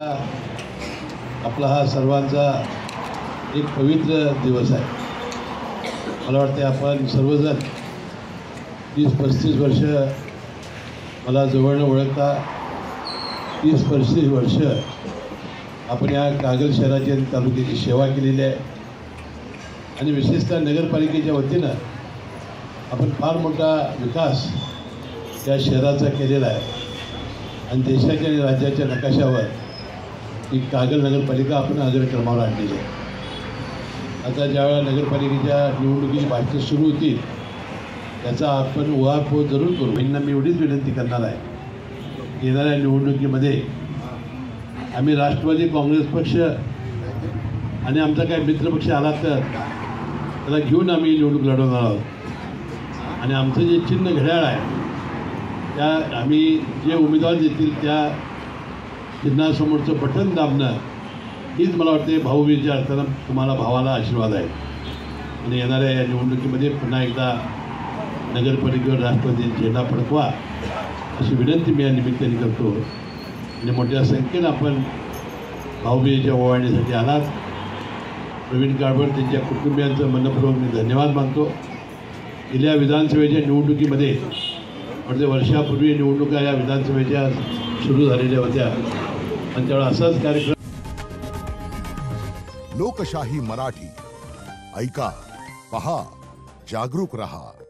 आपला हा सर्वांचा एक पवित्र दिवस आहे। मला वाटते आपण सर्वजण 30-35 वर्ष मला जवळनं ओळखता, 30-35 वर्ष आपण या कागल शहराची आणि तालुक्याची सेवा केलेली आहे आणि विशेषतः नगरपालिकेच्या वतीनं आपण फार मोठा विकास या शहराचा केलेला आहे आणि देशाच्या आणि राज्याच्या नकाशावर ही कागल नगरपालिका आपण अग्रक्रमावर आणलेली आहे। आता ज्यावेळेला नगरपालिकेच्या निवडणुकीची भाषणं सुरू होतील त्याचा आपण उहापोह जरूर करू। यांना मी एवढीच विनंती करणार आहे, येणाऱ्या निवडणुकीमध्ये आम्ही राष्ट्रवादी काँग्रेस पक्ष आणि आमचा काही मित्रपक्ष आला तर त्याला घेऊन आम्ही निवडणूक लढवणार आहोत आणि आमचं जे चिन्ह घड्याळ आहे त्या आम्ही जे उमेदवार देतील त्या चिन्हासमोरचं बटन दाबणं हीच मला वाटते भाऊबीजेच्या अर्थानं तुम्हाला भावाला आशीर्वाद आहे आणि येणाऱ्या या निवडणुकीमध्ये पुन्हा एकदा नगरपालिकेवर राष्ट्रवादी झेंडा फडकवा अशी विनंती मी या निमित्ताने करतो आणि मोठ्या संख्येनं आपण भाऊबीजेच्या ओवाळणीसाठी आलात। प्रवीण काळभट त्यांच्या कुटुंबियांचं मनपूर्वक मी धन्यवाद मानतो। गेल्या विधानसभेच्या निवडणुकीमध्ये म्हणजे वर्षापूर्वी निवडणुका या विधानसभेच्या सुरू झालेल्या होत्या आणि त्यावेळेला असाच कार्यक्रम लोकशाही मराठी ऐका, पहा, जागरूक रहा।